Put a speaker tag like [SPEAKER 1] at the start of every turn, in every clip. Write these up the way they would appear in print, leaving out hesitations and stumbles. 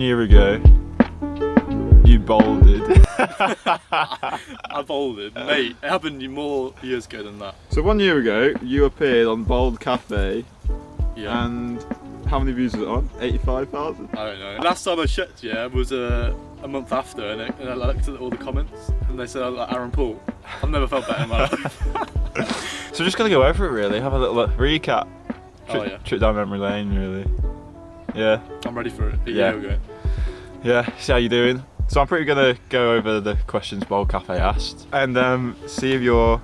[SPEAKER 1] year ago, you bolded.
[SPEAKER 2] I bolded, mate. It happened more years ago than that.
[SPEAKER 1] So 1 year ago, you appeared on Baldcafe,
[SPEAKER 2] Yeah.
[SPEAKER 1] and how many views was it on? 85,000?
[SPEAKER 2] I don't know. Last time I checked, was a month after, and I looked at all the comments, and they said I look like Aaron Paul. I've never felt better in my life.
[SPEAKER 1] So just gonna go over it really, have a little recap. Trip down memory lane really. Yeah.
[SPEAKER 2] I'm ready for it. Yeah.
[SPEAKER 1] Yeah, see how you doing. So I'm pretty gonna go over the questions Baldcafe asked and see if your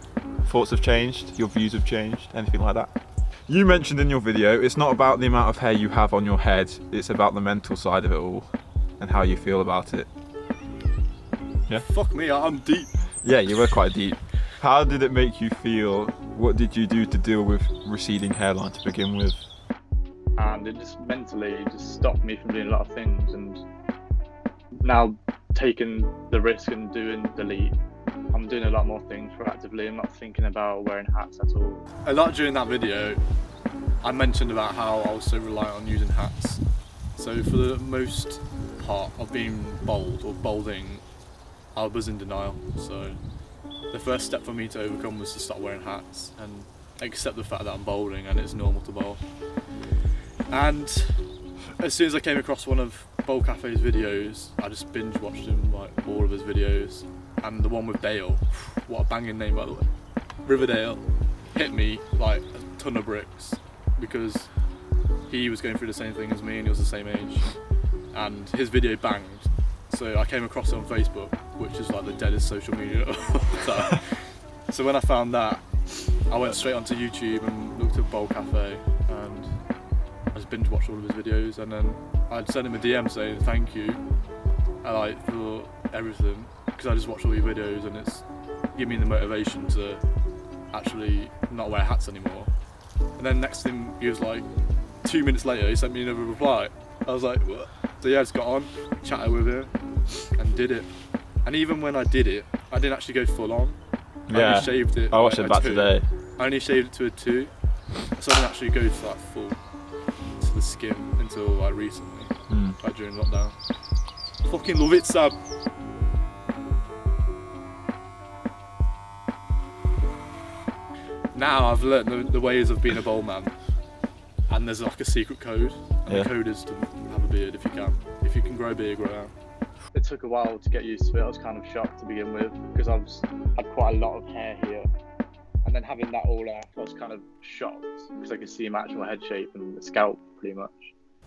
[SPEAKER 1] thoughts have changed, your views have changed, anything like that. You mentioned in your video, it's not about the amount of hair you have on your head, it's about the mental side of it all and how you feel about it. Yeah?
[SPEAKER 2] Fuck me, I'm deep.
[SPEAKER 1] Yeah, you were quite deep. How did it make you feel? What did you do to deal with receding hairline to begin with?
[SPEAKER 3] And it just mentally just stopped me from doing a lot of things, and now taking the risk and doing the leap, I'm doing a lot more things proactively. I'm not thinking about wearing hats at all.
[SPEAKER 2] A lot during that video, I mentioned about how I was so reliant on using hats. So for the most part of being bald or balding, I was in denial. So the first step for me to overcome was to stop wearing hats and accept the fact that I'm balding and it's normal to bald. And as soon as I came across one of Baldcafe's videos, I just binge watched him, like all of his videos. And the one with Dale, what a banging name by the way, Riverdale, hit me like a ton of bricks because he was going through the same thing as me and he was the same age. And his video banged. So I came across it on Facebook, which is like the deadest social media of all time. So when I found that, I went straight onto YouTube and looked at Baldcafe and I just binge watched all of his videos, and then I'd send him a DM saying thank you for everything, because I just watched all your videos and it's given me the motivation to actually not wear hats anymore. And then next thing, he was like 2 minutes later he sent me another reply. I was like, what? So yeah, I just got on, chatted with him and did it. And even when I did it, I didn't actually go full on. I only shaved it.
[SPEAKER 1] I watched it back today.
[SPEAKER 2] I only shaved it to a 2, so I didn't actually go to like full to the skin until like recently, like during lockdown. Fucking love it, Sam. Now I've learnt the ways of being a bald man, and there's like a secret code, and the code is to have a beard if you can. If you can grow a beard, grow out.
[SPEAKER 3] It took a while to get used to it. I was kind of shocked to begin with because I had quite a lot of hair here, and then having that all off, I was kind of shocked because I could see my actual head shape and the scalp pretty much.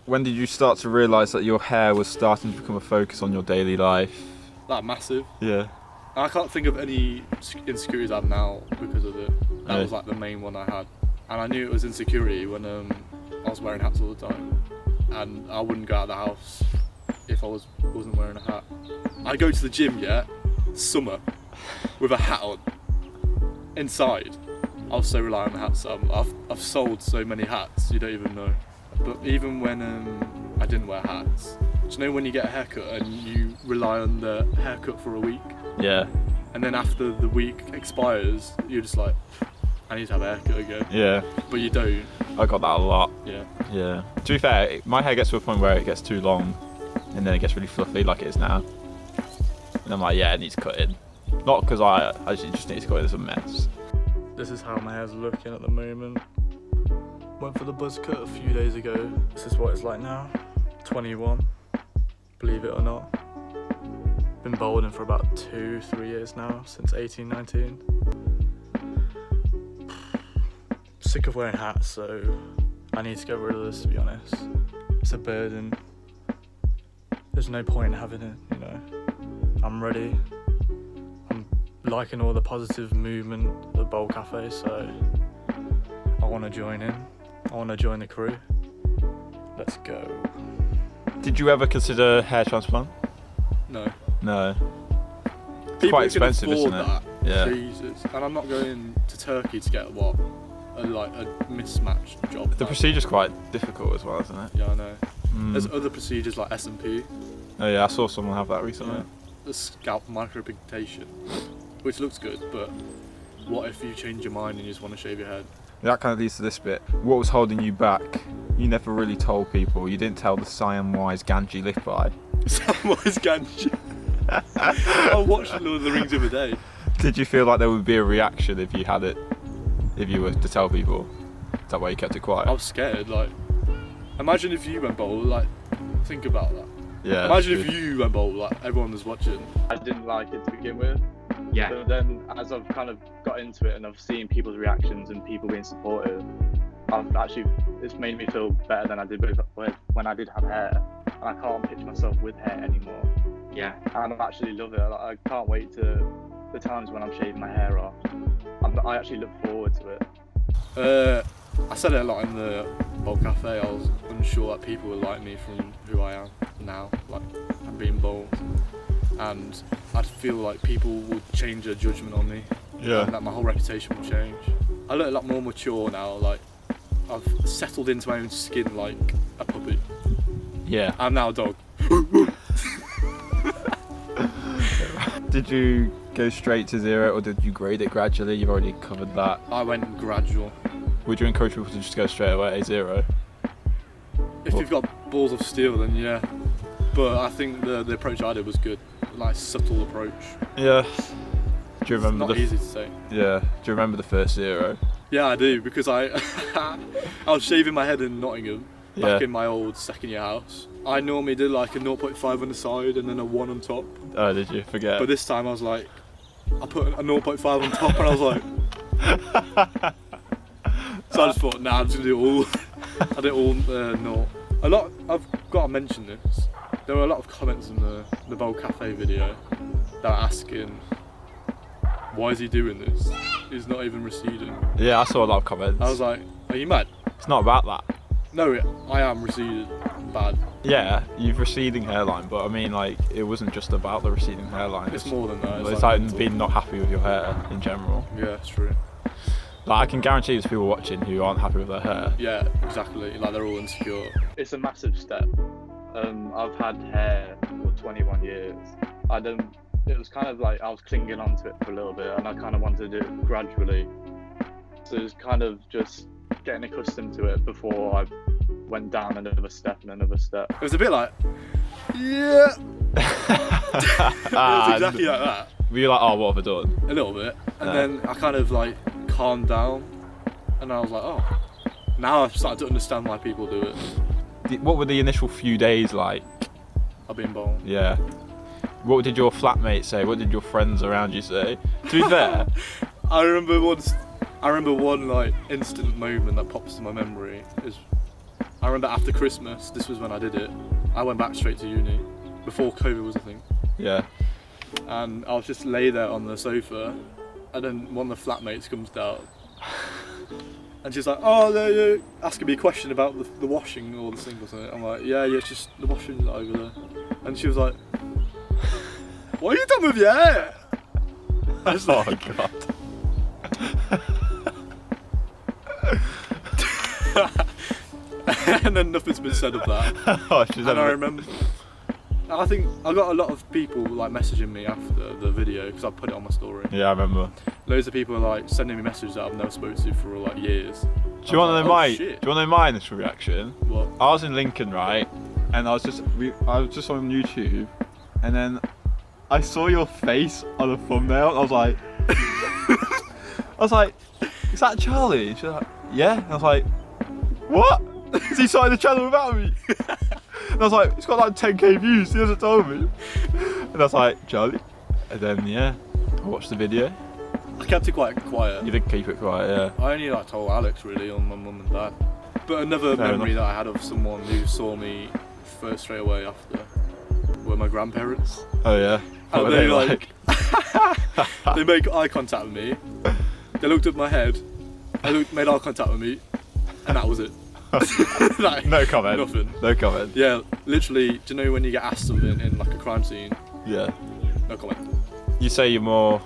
[SPEAKER 1] When did you start to realise that your hair was starting to become a focus on your daily life?
[SPEAKER 2] Like massive.
[SPEAKER 1] Yeah.
[SPEAKER 2] I can't think of any insecurities I have now because of it. That was like the main one I had. And I knew it was insecurity when I was wearing hats all the time. And I wouldn't go out of the house if I wasn't wearing a hat. I go to the gym, summer, with a hat on, inside. I was so reliant on the hats. I've sold so many hats, you don't even know. But even when I didn't wear hats, do you know when you get a haircut and you rely on the haircut for a week?
[SPEAKER 1] Yeah.
[SPEAKER 2] And then after the week expires, you're just like, I need to have a haircut again. Yeah. But you don't.
[SPEAKER 1] I got that a lot.
[SPEAKER 2] Yeah.
[SPEAKER 1] Yeah. To be fair, my hair gets to a point where it gets too long and then it gets really fluffy like it is now. And I'm like, yeah, it needs cutting. Not because I just need to cut it, it's a mess.
[SPEAKER 2] This is how my hair's looking at the moment. Went for the buzz cut a few days ago. This is what it's like now. 21, believe it or not. Been balding for about 2-3 years now, since 18, 19. Sick of wearing hats, so I need to get rid of this, to be honest. It's a burden. There's no point in having it, you know. I'm ready. I'm liking all the positive movement of the Baldcafe, so I want to join in. I want to join the crew. Let's go.
[SPEAKER 1] Did you ever consider hair transplant?
[SPEAKER 2] No.
[SPEAKER 1] No.
[SPEAKER 2] People
[SPEAKER 1] quite expensive,
[SPEAKER 2] can afford
[SPEAKER 1] isn't it?
[SPEAKER 2] that.
[SPEAKER 1] Yeah.
[SPEAKER 2] Jesus. And I'm not going to Turkey to get what? A mismatched job.
[SPEAKER 1] The procedure's quite difficult as well, isn't it?
[SPEAKER 2] Yeah, I know. There's other procedures like S&P.
[SPEAKER 1] Oh yeah, I saw someone have that recently.
[SPEAKER 2] The scalp micropigmentation, which looks good, but what if you change your mind and you just want to shave your head?
[SPEAKER 1] That kind of leads to this bit. What was holding you back? You never really told people. You didn't tell the Cyan Wise Ganji lip eye.
[SPEAKER 2] Samwise Gamgee. I watched Lord of the Rings the other day.
[SPEAKER 1] Did you feel like there would be a reaction if you had it, if you were to tell people? Is that why you kept it quiet?
[SPEAKER 2] I was scared. Like, imagine if you went bald. Like, think about that.
[SPEAKER 1] Yeah.
[SPEAKER 2] Imagine if you went bald. Like, everyone was watching.
[SPEAKER 3] I didn't like it to begin with.
[SPEAKER 4] Yeah.
[SPEAKER 3] But then as I've kind of got into it and I've seen people's reactions and people being supportive, it's made me feel better than I did when I did have hair. And I can't picture myself with hair anymore.
[SPEAKER 4] Yeah.
[SPEAKER 3] And I actually love it. Like, I can't wait to the times when I'm shaving my hair off. I actually look forward to it.
[SPEAKER 2] I said it a lot in the Baldcafe. I was unsure that people would like me from who I am now, like I'm being bald, and I'd feel like people would change their judgment on me.
[SPEAKER 1] Yeah.
[SPEAKER 2] And that my whole reputation would change. I look a lot more mature now. Like I've settled into my own skin like a puppy.
[SPEAKER 1] Yeah.
[SPEAKER 2] I'm now a dog.
[SPEAKER 1] Did you go straight to 0 or did you grade it gradually? You've already covered that.
[SPEAKER 2] I went gradual.
[SPEAKER 1] Would you encourage people to just go straight away 0?
[SPEAKER 2] If you've got balls of steel, then yeah. But I think the approach I did was good. Like subtle approach.
[SPEAKER 1] Yeah. Do you
[SPEAKER 2] It's
[SPEAKER 1] remember
[SPEAKER 2] not easy to say.
[SPEAKER 1] Yeah. Do you remember the first 0?
[SPEAKER 2] Yeah, I do, because I was shaving my head in Nottingham back
[SPEAKER 1] Yeah.
[SPEAKER 2] in my old second year house. I normally did like a 0.5 on the side and then a 1 on top.
[SPEAKER 1] Oh, did you forget?
[SPEAKER 2] But this time I was like, I put a 0.5 on top and I was like, so I just thought, nah, I'm just gonna do it all. I did it all naught. I've got to mention this. There were a lot of comments in the Baldcafe video that were asking, why is he doing this? He's not even receding.
[SPEAKER 1] Yeah, I saw a lot of comments.
[SPEAKER 2] I was like, are you mad?
[SPEAKER 1] It's not about that.
[SPEAKER 2] No, I am receded bad.
[SPEAKER 1] Yeah, you've receding hairline, but I mean, like, it wasn't just about the receding hairline.
[SPEAKER 2] It's more than that.
[SPEAKER 1] It's like
[SPEAKER 2] mental.
[SPEAKER 1] being not happy with your hair in general.
[SPEAKER 2] Yeah, it's true.
[SPEAKER 1] Like, I can guarantee there's people watching who aren't happy with their hair.
[SPEAKER 2] Yeah, exactly. Like they're all insecure.
[SPEAKER 3] It's a massive step. I've had hair for 21 years. It was kind of like I was clinging onto it for a little bit, and I kind of wanted to do it gradually. So it was kind of just getting accustomed to it before I went down another step and another step.
[SPEAKER 2] It was a bit like, yeah. It was exactly like that.
[SPEAKER 1] Were you like, oh, what have I done?
[SPEAKER 2] A little bit, and then I kind of like calmed down, and I was like, oh, now I've started to understand why people do it.
[SPEAKER 1] What were the initial few days like?
[SPEAKER 2] I've been bald.
[SPEAKER 1] Yeah. What did your flatmates say? What did your friends around you say? To be fair,
[SPEAKER 2] I remember one like instant moment that pops to my memory is I remember after Christmas, this was when I did it, I went back straight to uni before COVID was a thing,
[SPEAKER 1] yeah.
[SPEAKER 2] and I was just lay there on the sofa, and then one of the flatmates comes down and she's like, oh, they're asking me a question about the washing or the sink or something. I'm like, yeah, it's just the washing's over there. And she was like, what are you done with your hair? I was
[SPEAKER 1] Oh
[SPEAKER 2] like,
[SPEAKER 1] god.
[SPEAKER 2] and then nothing's been said of that.
[SPEAKER 1] Oh, she's
[SPEAKER 2] And I
[SPEAKER 1] never.
[SPEAKER 2] remember, I think I got a lot of people like messaging me after the video because I put it on my story.
[SPEAKER 1] Yeah, I remember.
[SPEAKER 2] Loads of people are like sending me messages that I've never spoken to for like years.
[SPEAKER 1] Do you want to know my? Do
[SPEAKER 2] shit.
[SPEAKER 1] you want to know my initial reaction?
[SPEAKER 2] What?
[SPEAKER 1] I was in Lincoln, right, and I was just on YouTube, and then I saw your face on a thumbnail. And I was like, is that Charlie? And she was like, yeah. And I was like, what? Is he starting the channel without me? And I was like, it's got like 10k views. He hasn't told me. And I was like, Charlie. And then yeah, I watched the video.
[SPEAKER 2] I kept it quite quiet.
[SPEAKER 1] You did keep it quiet, yeah.
[SPEAKER 2] I only like told Alex really on my mum and dad. But another
[SPEAKER 1] Fair
[SPEAKER 2] memory
[SPEAKER 1] enough.
[SPEAKER 2] that I had of someone who saw me first straight away after were my grandparents.
[SPEAKER 1] Oh yeah. What
[SPEAKER 2] And
[SPEAKER 1] were
[SPEAKER 2] they
[SPEAKER 1] they
[SPEAKER 2] like, they make eye contact with me. They looked at my head. Made eye contact with me, and that was it. Like,
[SPEAKER 1] No comment.
[SPEAKER 2] Nothing.
[SPEAKER 1] No comment.
[SPEAKER 2] Yeah, literally. Do you know when you get asked something in like a crime scene?
[SPEAKER 1] Yeah.
[SPEAKER 2] No comment.
[SPEAKER 1] You say you're more.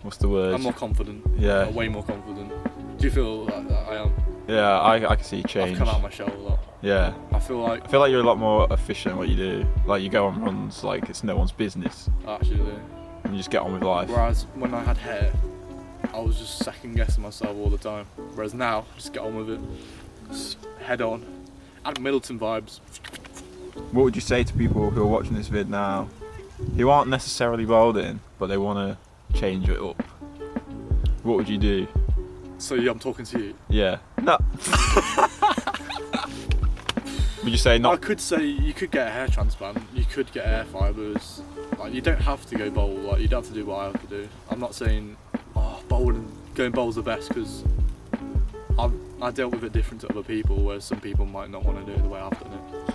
[SPEAKER 1] What's the word?
[SPEAKER 2] I'm more confident.
[SPEAKER 1] Yeah.
[SPEAKER 2] Way more confident. Do you feel like that I am?
[SPEAKER 1] Yeah, I can see you change.
[SPEAKER 2] I've come out of my shell a lot.
[SPEAKER 1] Yeah.
[SPEAKER 2] I feel like
[SPEAKER 1] I feel like you're a lot more efficient at what you do. Like you go on runs like it's no one's business.
[SPEAKER 2] I actually do.
[SPEAKER 1] And you just get on with life.
[SPEAKER 2] Whereas when I had hair, I was just second guessing myself all the time. Whereas now, just get on with it. Just head on. Add Middleton vibes.
[SPEAKER 1] What would you say to people who are watching this vid now, who aren't necessarily balding, but they want to change it up? What would you do?
[SPEAKER 2] So yeah, I'm talking to you.
[SPEAKER 1] Yeah. No. Would you say
[SPEAKER 2] I
[SPEAKER 1] not?
[SPEAKER 2] could say you could get a hair transplant, you could get hair fibres. Like, you don't have to go bald, like, you don't have to do what I have to do. I'm not saying, bald and going bald's the best, because I dealt with it different to other people, whereas some people might not want to do it the way I've done it.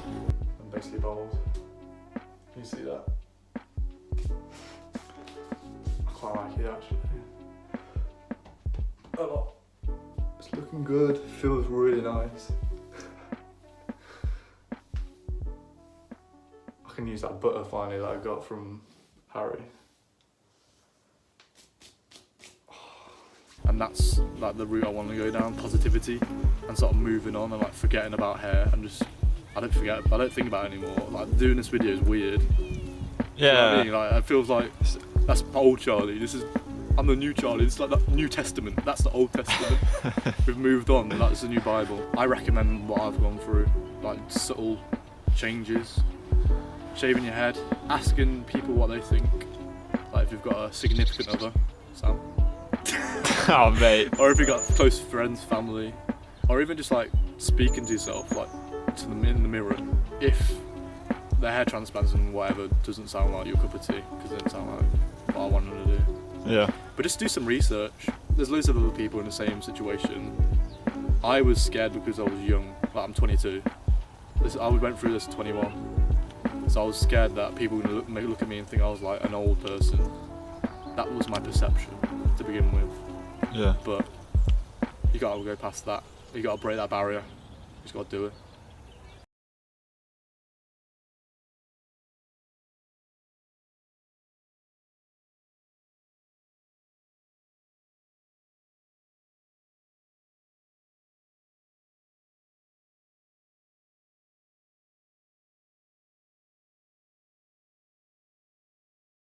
[SPEAKER 2] I'm basically bald. Can you see that? I quite like it actually. A lot. It's looking good, feels really nice. I can use that butter finally that I got from Harry. And that's like the route I want to go down, positivity, and sort of moving on and like forgetting about hair and just, I don't think about it anymore. Like, doing this video is weird.
[SPEAKER 1] Yeah.
[SPEAKER 2] You know what I mean? Like, it feels like that's old Charlie. I'm the new Charlie. It's like the New Testament. That's the Old Testament. We've moved on. That's the new Bible. I recommend what I've gone through, like subtle changes. Shaving your head, asking people what they think, like if you've got a significant other, Sam.
[SPEAKER 1] Oh mate.
[SPEAKER 2] Or if you've got close friends, family, or even just like speaking to yourself, like in the mirror. If the hair transplants and whatever doesn't sound like your cup of tea, because it doesn't sound like what I wanted to do.
[SPEAKER 1] Yeah.
[SPEAKER 2] But just do some research. There's loads of other people in the same situation. I was scared because I was young, like I'm 22. I went through this at 21. So I was scared that people were going to look at me and think I was like an old person. That was my perception to begin with.
[SPEAKER 1] Yeah.
[SPEAKER 2] But you gotta go past that. You gotta break that barrier. You just gotta do it.